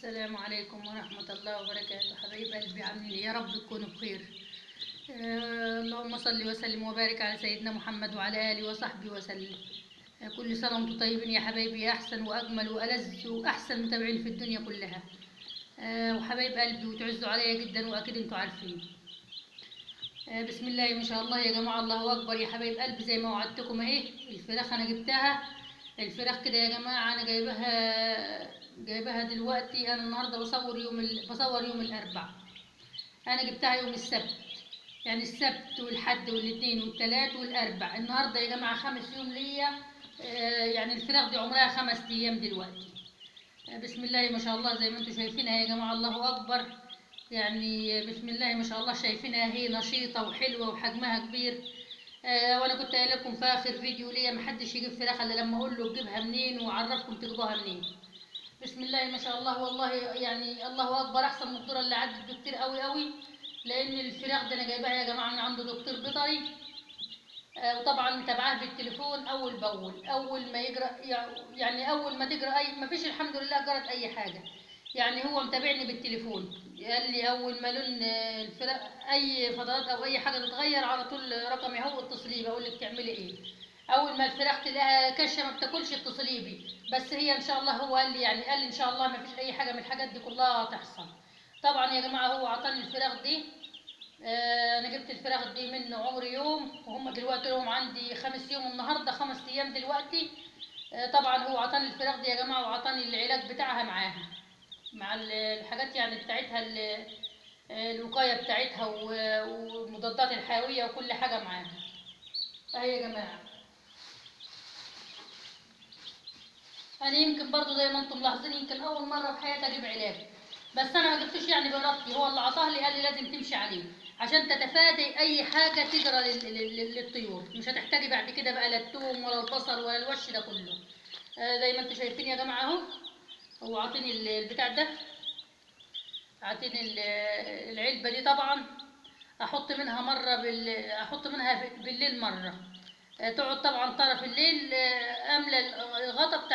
السلام عليكم ورحمة الله وبركاته. حبايب قلبي عاملين ايه؟ يا رب تكونوا بخير. اللهم صل وسلم وبارك على سيدنا محمد وعلى آله وصحبه وسلم. كل سنة وانتم طيبين يا حبايبي، يا أحسن وأجمل وألذ وأحسن متابعين في الدنيا كلها. وحبايب قلبي وتعزوا عليا جدا وأكيد انتوا عارفين. بسم الله ما شاء الله يا جماعة، الله أكبر يا حبايب قلبي. زي ما وعدتكم اهي الفراخ أنا جبتها. الفراخ كده يا جماعة أنا جايبها دلوقتي. أنا النهاردة بصور يوم الأربعاء. أنا جبتها يوم السبت، يعني السبت والحد والاثنين والثلاث والأربع. النهاردة يا جماعة 5 يوم ليا. يعني الفراخ دي عمرها 5 أيام دلوقتي. بسم الله ما شاء الله زي ما انتم شايفينها يا جماعة، الله أكبر. يعني بسم الله ما شاء الله شايفينها هي نشيطة وحلوة وحجمها كبير. وانا كنت قايله لكم في اخر فيديو ليا محدش يجيب فراخ الا لما اقول له تجيبها منين واعرفكم تجيبوها منين. بسم الله ما شاء الله والله، يعني الله اكبر، احسن من الدكتوره اللي عدت بكتير قوي قوي. لان الفراخ دي انا جايباها يا جماعه من عند دكتور بيطري. وطبعا متابعاه بالتليفون اول باول. اول ما يجرى يعني اول ما تجرى اي ما فيش الحمد لله جرت اي حاجه. يعني هو متابعني بالتليفون، قال لي اول ما لون الفراخ اي فضلات او اي حاجه تتغير على طول رقمي هو اتصلي بقول لك تعملي ايه. اول ما الفراخ تلاقيها كشه ما بتاكلش اتصلي بي. بس هي ان شاء الله هو قال لي، يعني قال لي ان شاء الله ما فيش اي حاجه من الحاجات دي كلها تحصل. طبعا يا جماعه هو عطاني الفراخ دي. انا جبت الفراخ دي منه عمر يوم، وهم دلوقتي لهم عندي 5 يوم. النهارده 5 ايام دلوقتي. طبعا هو عطاني الفراخ دي يا جماعه وعطاني العلاج بتاعها معاها، مع الحاجات يعني بتاعتها الوقايه بتاعتها والمضادات الحيويه وكل حاجه معاها اهي يا جماعه. انا يمكن برضو زي ما انتم ملاحظين يمكن اول مره في حياتي اجيب علاج، بس انا ما جبتوش يعني بارادتي، هو اللي عطاه لي قال لي لازم تمشي عليه عشان تتفادي اي حاجه تجرى للطيور. مش هتحتاجي بعد كده بقى لا الثوم ولا البصل ولا الوش ده كله. زي ما انتم شايفين يا جماعه اهو. هو عاطيني البتاع ده، عاطيني العلبه دي. طبعا احط منها احط منها بالليل مره. تقعد طبعا طرف الليل املى الغطا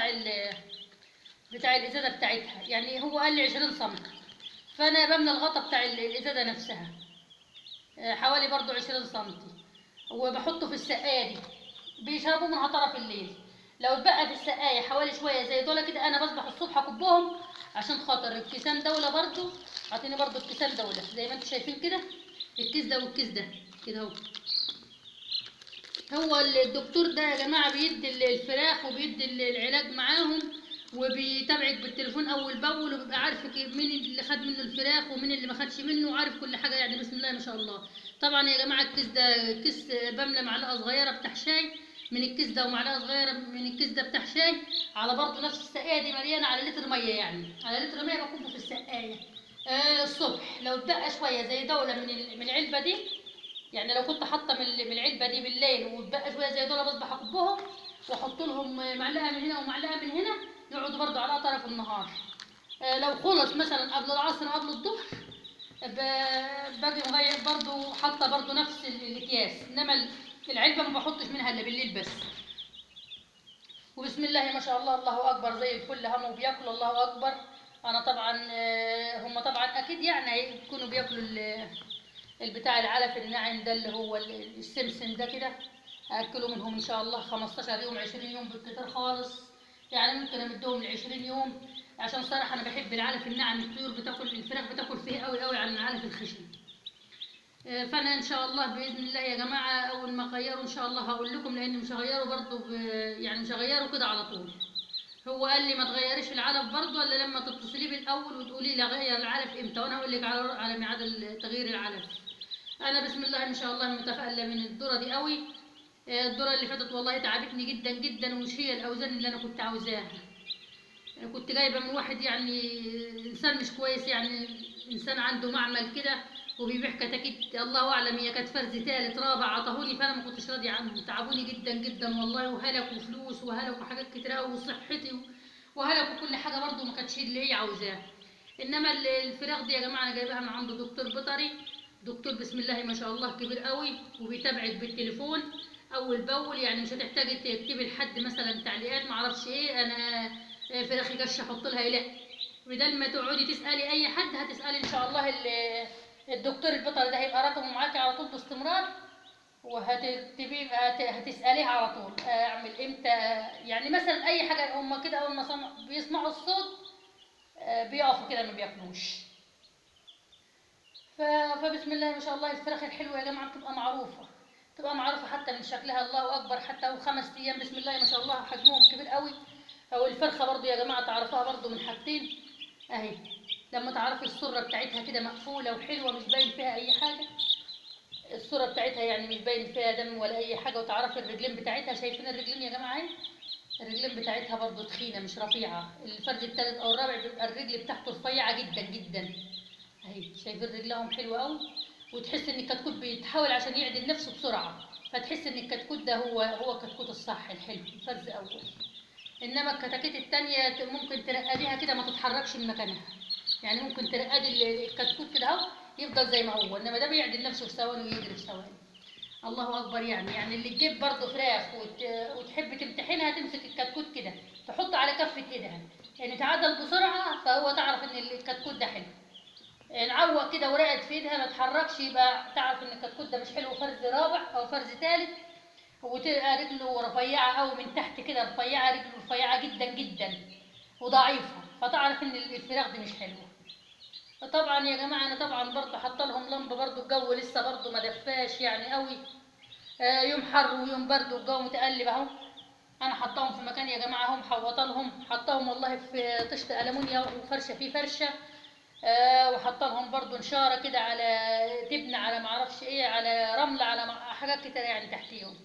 بتاع الازازه بتاعتها. يعني هو قال لي 20 سم، فانا بملى الغطا بتاع الازازه نفسها حوالي برضو 20 سم، وبحطه في السقايه دي بيشربوا منها طرف الليل. لو اتبقى في السقايه حوالي شويه زي دول كده انا بصبح الصبح اكبهم عشان خاطر الكيسان دوله برضو. اعطيني برضو الكيسان دوله زي ما انتم شايفين كده، الكيس ده والكيس ده كده اهو. هو الدكتور ده يا جماعة بيدي الفراخ وبيدي العلاج معاهم، وبيتابعك بالتليفون أول بأول، وبيبقى عارفك مين اللي خد منه الفراخ ومين اللي ما خدش منه، وعارف كل حاجة. يعني بسم الله ما شاء الله. طبعا يا جماعة الكيس ده كيس بملى معلقة صغيرة بتاع شاي من الكيس ده، ومعلقة صغيرة من الكيس ده بتاع شاي على برضه نفس السقاية دي مليانة على لتر مية، يعني على لتر مية بكبه في السقاية. الصبح لو اتبقى شوية زي دولة من العلبة دي، يعني لو كنت حاطه من العلبه دي بالليل واتبقى شويه زي دول بصبح اكبهم واحط لهم معلقه من هنا ومعلقه من هنا يقعدوا برضو على طرف النهار. لو خلص مثلا قبل العصر قبل الظهر باجي مغير برضو حاطه برضو نفس الاكياس، انما العلبه ما بحطش منها الا بالليل بس. وبسم الله ما شاء الله الله اكبر زي الفل هم وبياكلوا الله اكبر. انا طبعا هم طبعا اكيد يعني يكونوا بياكلوا البتاع العلف الناعم ده اللي هو السمسم ده كده. هاكله منهم ان شاء الله 15 يوم 20 يوم بالكتير خالص. يعني ممكن امدهم ل 20 يوم عشان صراحه انا بحب العلف الناعم. الطيور بتاكل الفراخ بتاكل فيه قوي قوي عن العلف الخشن. فانا ان شاء الله باذن الله يا جماعه اول ما اغيره ان شاء الله هقول لكم، لان مش هغيره برضه يعني مش هغيره كده على طول. هو قال لي ما تغيريش العلف برضه الا لما تتصلي بي الاول وتقولي لي اغير العلف امتى، وانا اقول لك على ميعاد تغيير العلف. انا بسم الله ما شاء الله متفائله من الذره دي قوي. الذره اللي فاتت والله تعبتني جدا جدا ومش هي الاوزان اللي انا كنت عاوزاها. كنت جايبه من واحد يعني انسان مش كويس، يعني انسان عنده معمل كده وبيبيع كتاكيت، الله اعلم هي كانت فرز ثالث رابع عطاهوني، فانا ما كنتش راضيه عنهم. تعبوني جدا جدا والله، وهلكوا فلوس وهلكوا حاجات كتير قوي وصحتي وهلكوا كل حاجه برضه ما كانتش اللي هي عاوزاها. انما الفراخ دي يا جماعه انا جايباها من عند دكتور بيطري. دكتور بسم الله ما شاء الله كبير قوي وبيتابعك بالتليفون اول باول. يعني مش هتحتاجي تكتبي لحد مثلا تعليقات معرفش ايه انا فراخي كش احط لها إيه، لا بدل ما تقعدي تسالي اي حد هتسالي ان شاء الله الدكتور البيطري ده هيبقى رقمه معاكي على طول باستمرار، وهتكتبي هتساليه على طول اعمل امتى. يعني مثلا اي حاجه هم كده اول ما بيسمعوا الصوت بيقفوا كده ما بياكلوش. فبسم الله ما شاء الله الفراخ الحلوه يا جماعه بتبقى معروفه، بتبقى معروفه حتى من شكلها، الله اكبر، حتى لو 5 ايام بسم الله ما شاء الله حجمهم كبير قوي. او الفرخه برضو يا جماعه تعرفوها برضو من حاجتين اهي، لما تعرفي السره بتاعتها كده مقفوله وحلوه مش باين فيها اي حاجه، السره بتاعتها يعني مش باين فيها دم ولا اي حاجه، وتعرفي الرجلين بتاعتها، شايفين الرجلين يا جماعه اهي، الرجلين بتاعتها برضو تخينه مش رفيعه، الفرد الثالث او الرابع بيبقى الرجل بتاعته رفيعه جدا جدا اهي، شايفين رجلهم حلوه قوي، وتحس ان الكتكوت بيتحاول عشان يعدل نفسه بسرعه، فتحس ان الكتكوت ده هو الكتكوت الصح الحلو الفرز اول. انما الكتاكيت التانية ممكن ترقديها كده ما تتحركش من مكانها، يعني ممكن ترقدي الكتكوت كده اهو يفضل زي ما هو، انما ده بيعدل نفسه في ثواني ويجري في ثواني. الله اكبر. يعني اللي تجيب برضه فراخ وتحب تمتحنها تمسك الكتكوت كده تحطه على كفه ايدها، يعني تعدل بسرعه فهو تعرف ان الكتكوت ده حلو، نعوق كده ورقد في ايدها ما تحركش يبقى تعرف ان الكتكوت ده مش حلو، فرز رابع او فرز ثالث. وتلقى رجله رفيعه او من تحت كده رفيعه، رجله رفيعه جدا جدا وضعيفه، فتعرف ان الفراخ دي مش حلوه. طبعا يا جماعه انا طبعا برضه حاطه لهم لمبه، برضه الجو لسه برضه ما دفاش يعني قوي، يوم حر ويوم برد والجو متقلب اهو. انا حطاهم في مكان يا جماعه، هم حوطه لهم، حطاهم والله في طشت المونيا وفرشه فيه فرشه، وحاطه لهم برضو نشاره كده على تبنى على معرفش ايه على رمله على حاجات كتير يعني تحتيهم.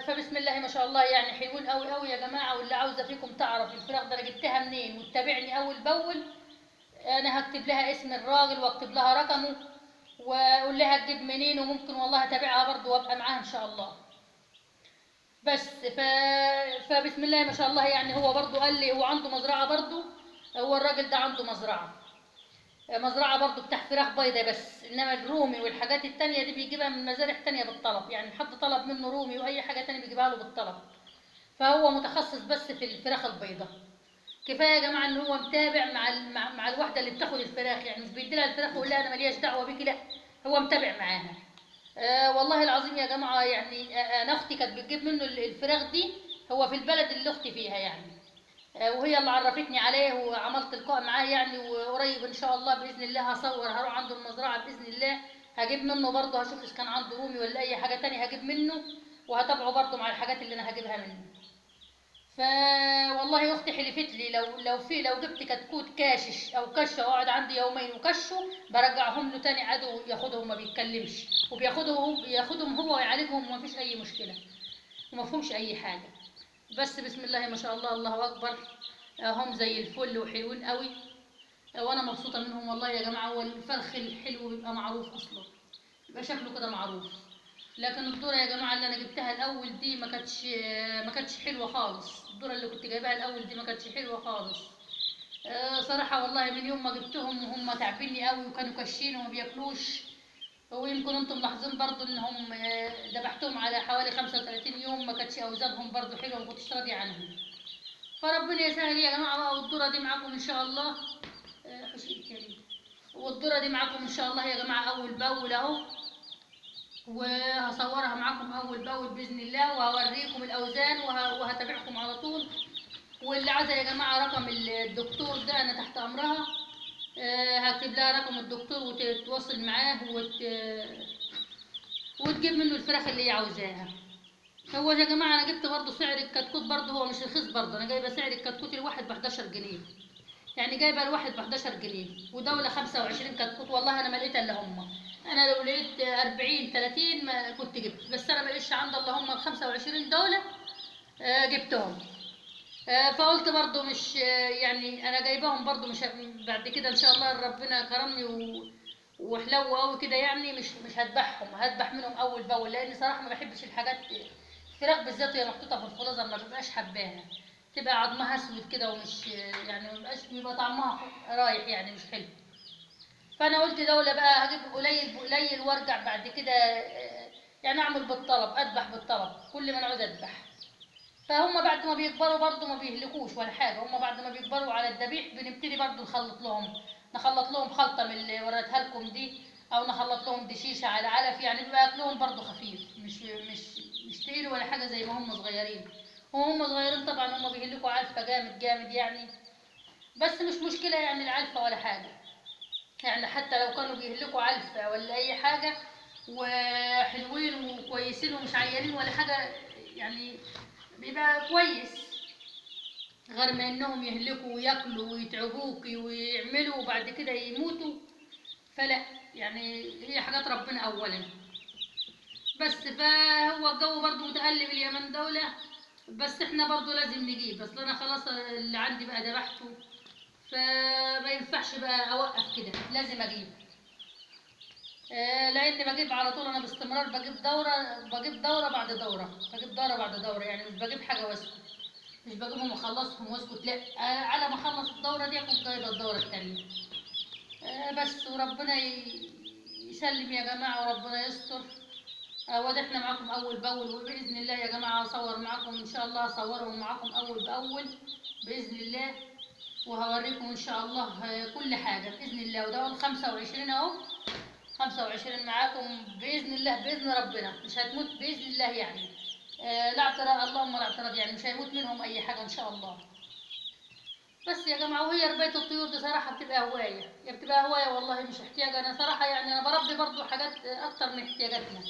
فبسم الله ما شاء الله يعني حلوين قوي قوي يا جماعه، واللي عاوزه فيكم تعرف الفراخ ده انا جبتها منين وتتابعني اول باول، انا هكتب لها اسم الراجل واكتب لها رقمه واقول لها تجيب منين، وممكن والله اتابعها برضو وابقى معاها ان شاء الله. بس فبسم الله ما شاء الله يعني هو برضو قال لي هو عنده مزرعه برضو، هو الراجل ده عنده مزرعه برضو بتاع فراخ بيضه بس، انما الرومي والحاجات التانية دي بيجيبها من مزارع تانية بالطلب، يعني حد طلب منه رومي واي حاجه تانية بيجيبها له بالطلب، فهو متخصص بس في الفراخ البيضه. كفايه يا جماعه ان هو متابع مع الواحده اللي بتاخد الفراخ، يعني مش بيدي لها الفراخ ويقول لها انا ماليش دعوه بيكي، لا هو متابع معاها. والله العظيم يا جماعه يعني انا اختي كانت بتجيب منه الفراخ دي، هو في البلد اللي اختي فيها يعني، وهي اللي عرفتني عليه وعملت لقاء معاه يعني، وقريب ان شاء الله باذن الله هصور هروح عنده المزرعه باذن الله، هجيب منه برضه، هشوف اذا كان عنده رومي ولا اي حاجه تانية هجيب منه، وهتابعه برضه مع الحاجات اللي انا هجيبها منه. والله اختي حلفت لي لو جبت كتكوت كاشش او كشه واقعد عندي يومين وكشه برجعهم له تاني عدو ياخدهم ما بيتكلمش، ياخدهم هو ويعالجهم وما فيش اي مشكله وما فيهمش اي حاجه. بس بسم الله ما شاء الله الله اكبر، هم زي الفل وحلوين قوي، وانا مبسوطه منهم والله يا جماعه. هو الفرخ الحلو بيبقى معروف اصلا، بيبقى شكله كده معروف، لكن الذره يا جماعه اللي انا جبتها الاول دي ما كانتش حلوه خالص، الذره اللي كنت جايباها الاول دي ما كانتش حلوه خالص. صراحه والله من يوم ما جبتهم وهم تعبيني قوي وكانوا كاشين وما بياكلوش، ويمكن انتم ملاحظين برضو انهم ذبحتهم على حوالي 35 يوم، ما كانتش اوزانهم برضو حلوه، ما كنتش راضيه عنهم. فربنا يسهل يا جماعه بقى، والذره دي معاكم ان شاء الله. حشي الكريم، والذره دي معاكم ان شاء الله يا جماعه اول باول اهو، وهصورها معاكم اول باول باذن الله، وهوريكم الاوزان وهتابعكم على طول. واللي عايزه يا جماعه رقم الدكتور ده انا تحت امرها، هكتب لها رقم الدكتور وتتواصل معاه وتجيب منه الفراخ اللي هي عاوزاها. هو يا جماعه انا جبت برضه سعر الكتكوت برضه هو مش رخيص برضه، انا جايبه سعر الكتكوت الواحد ب 11 جنيه، يعني جايبه الواحد ب 11 جنيه، ودوله 25 كتكوت، والله انا ما لقيت الا هم، انا لو لقيت 40 30 ما كنت جبت، بس انا ما لقيتش عند الله هم ال 25 دوله جبتهم. فقلت برضو مش يعني انا جايباهم برضو مش بعد كده ان شاء الله ربنا كرمني وحلو قوي كده يعني، مش هذبحهم، هذبح منهم اول باول، لان صراحه ما بحبش الحاجات الفراخ بالذات هي محطوطه في الفريزر ما ببقاش حباها، تبقى عظمها اسود كده ومش يعني ما بيبقى طعمها رايح يعني مش حلو. فانا قلت دوله بقى هجيب قليل قليل وارجع بعد كده يعني اعمل بالطلب، اذبح بالطلب كل ما انا عاوز اذبح. فهم بعد ما بيكبروا برضو ما بيهلكوش ولا حاجه. هم بعد ما بيكبروا على الذبيح بنبتدي برضو نخلط لهم خلطه من اللي وريتها لكم دي، او نخلط لهم دشيشه على علف، يعني بيبقى اكلهم برضو خفيف، مش مش تقيل ولا حاجه زي ما هم صغيرين. وهم صغيرين طبعا هم بيهلكوا علفه جامد جامد يعني، بس مش مشكله يعني العلفه ولا حاجه. يعني حتى لو كانوا بيهلكوا علفه ولا اي حاجه وحلوين وكويسين ومش عيانين ولا حاجه، يعني بيبقى كويس. غير ما انهم يهلكوا وياكلوا ويتعبوك ويعملوا وبعد كده يموتوا، فلا، يعني هي حاجات ربنا اولا. بس فهو الجو برضو متقلب اليمن دولة، بس احنا برضو لازم نجيب، اصل انا خلاص اللي عندي بقى ذبحته، فما ينفعش بقى اوقف كده، لازم اجيب. لاني بجيب على طول انا باستمرار، بجيب دوره بعد دوره، بجيب دوره بعد دوره، يعني مش بجيب حاجه واسكت، مش بجيبهم واخلصهم واسكت، لا، على ما اخلص الدوره دي اكون جايبه الدوره الثانيه. بس وربنا يسلم يا جماعه وربنا يستر. وده احنا معاكم اول باول، وباذن الله يا جماعه اصور معاكم ان شاء الله، اصورهم معاكم اول باول باذن الله، وهوريكم ان شاء الله كل حاجه باذن الله. وده اول 25 اهو، 25 معاكم باذن الله، باذن ربنا مش هتموت باذن الله يعني. لا اعتراض، اللهم لا اعتراض، يعني مش هيموت منهم اي حاجه ان شاء الله. بس يا جماعه، وهي ربايه الطيور دي صراحه بتبقى هوايه، هي بتبقى هوايه والله مش احتياج. انا صراحه يعني انا بربي برضو حاجات اكتر من احتياجاتنا،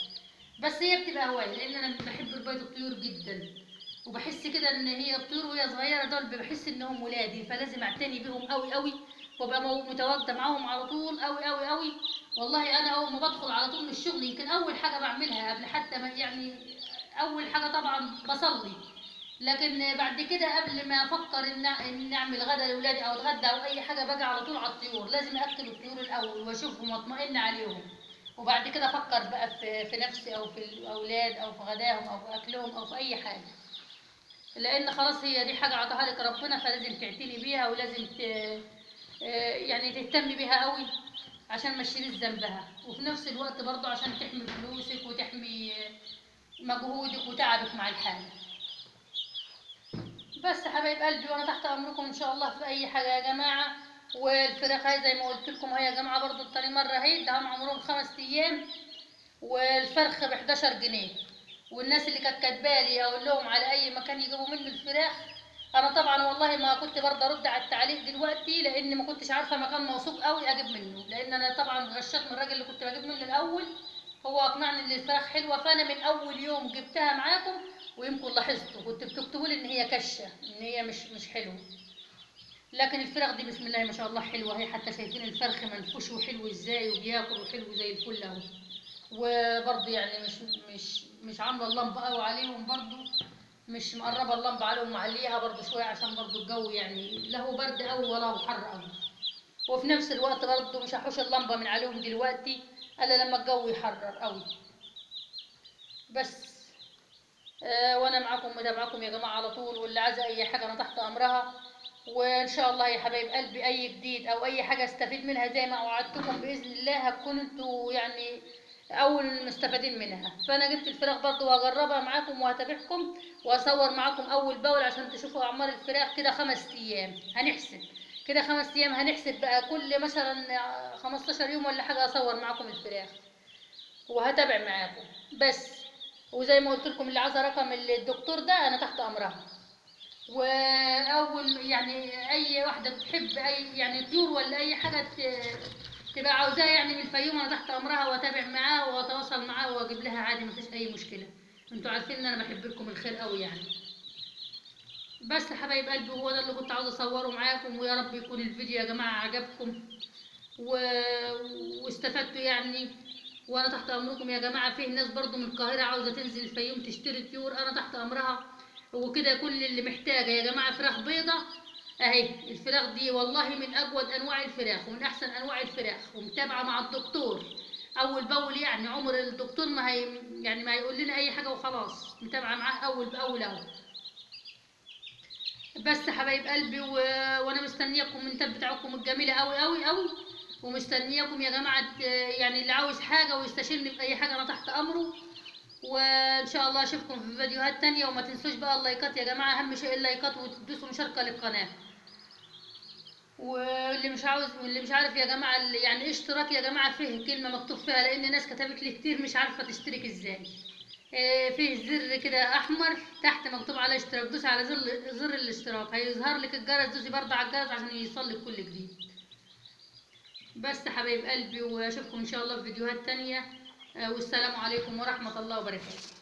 بس هي بتبقى هوايه لان انا بحب ربايه الطيور جدا، وبحس كده ان هي الطيور وهي صغيره دول بحس انهم ولادي، فلازم اعتني بهم قوي قوي، وابقى متواجده معاهم على طول قوي قوي قوي. والله انا اول ما بدخل على طول من الشغل يمكن اول حاجه بعملها قبل حتى ما يعني، اول حاجه طبعا بصلي، لكن بعد كده قبل ما افكر ان اعمل غدا لاولادي او اتغدى او اي حاجه باجي على طول على الطيور، لازم اكل الطيور الاول واشوفهم واطمئن عليهم، وبعد كده افكر بقى في نفسي او في الاولاد او في غداهم او في اكلهم او في اي حاجه، لان خلاص هي دي حاجه عطاها لك ربنا، فلازم تعتني بيها ولازم يعني تهتمي بيها قوي عشان ما تشيليش ذنبها، وفي نفس الوقت برضه عشان تحمي فلوسك وتحمي مجهودك وتعبك مع الحاجه. بس يا حبايب قلبي، وانا تحت امركم ان شاء الله في اي حاجه يا جماعه. والفراخ هاي زي ما قلت لكم هي يا جماعه برضه تاني مره هي ده، هم عمرهم 5 ايام، والفرخ ب 11 جنيه. والناس اللي كانت كاتبالي اقول لهم على اي مكان يجيبوا منه الفراخ، انا طبعا والله ما كنت برضه ارد على التعليق دلوقتي لان ما كنتش عارفه مكان موثوق قوي اجيب منه، لان انا طبعا غشيت من الراجل اللي كنت بجيب منه الاول، هو اقنعني ان الفراخ حلوه، فانا من اول يوم جبتها معاكم، ويمكن لاحظتوا كنت بتكتبوا لي ان هي كشه، ان هي مش حلوه، لكن الفراخ دي بسم الله ما شاء الله حلوه، هي حتى شايفين الفرخ منفوش وحلو ازاي وبياكل وحلو زي الفل اهو. وبرضه يعني مش عامله اللمبه قوي عليهم برضه، مش مقربه اللمبه عليهم، معليها برضه شويه عشان برضه الجو يعني لا هو برد قوي ولا هو حر قوي، وفي نفس الوقت برضه مش هحوش اللمبه من عليهم دلوقتي الا لما الجو يحرر قوي. بس وانا معاكم متابعاكم يا جماعه على طول، واللي عايزه اي حاجه انا تحت امرها. وان شاء الله يا حبايب قلبي اي جديد او اي حاجه استفيد منها زي ما وعدتكم باذن الله هتكونوا انتوا يعني اول المستفيدين منها. فانا جبت الفراخ برضو وهجربها معاكم وهتابعكم واصور معاكم اول باول عشان تشوفوا اعمار الفراخ كده 5 ايام هنحسب، كده 5 ايام هنحسب بقى كل مثلا 15 يوم ولا حاجه اصور معاكم الفراخ وهتابع معاكم. بس وزي ما قلت لكم اللي عايزه رقم الدكتور ده انا تحت امرها. واول يعني اي واحده بتحب اي يعني طيور ولا اي حاجه تبقى عاوزاها يعني من الفيوم انا تحت امرها واتابع معاها واتواصل معاها واجيب لها عادي مفيش اي مشكله. انتوا عارفين ان انا بحب لكم الخير قوي يعني. بس يا حبايب قلبي هو ده اللي كنت عاوزه اصوره معاكم، ويا رب يكون الفيديو يا جماعه عجبكم و... واستفدتوا يعني. وانا تحت امركم يا جماعه، فيه ناس برضو من القاهره عاوزه تنزل الفيوم تشتري طيور، انا تحت امرها. وكده كل اللي محتاجه يا جماعه فراخ بيضه اهي، الفراخ دي والله من اجود انواع الفراخ ومن احسن انواع الفراخ، ومتابعه مع الدكتور اول باول، يعني عمر الدكتور ما هي يعني ما هيقول لنا اي حاجه وخلاص، متابعه معاه اول باول اهو. بس حبايب قلبي وانا مستنيه الكومنتات بتاعكم الجميله قوي قوي قوي، ومستنياكم يا جماعه يعني اللي عاوز حاجه ويستشيرني في اي حاجه انا تحت امره. وان شاء الله اشوفكم في فيديوهات تانية. وما تنسوش بقى اللايكات يا جماعة، اهم شيء اللايكات، وتدوسوا مشاركة للقناة. واللي مش عارف يا جماعة، يعني إيه اشتراك يا جماعة، فيه كلمة مكتوب فيها، لان ناس كتبت لي كتير مش عارفة تشترك ازاي. فيه زر كده احمر تحت مكتوب عليه اشتراك، دوسي على زر الاشتراك، هيظهر لك الجرس، دوسي برضه على الجرس عشان يوصلك كل جديد. بس حبايب قلبي، واشوفكم ان شاء الله في فيديوهات تانية. والسلام عليكم ورحمة الله وبركاته.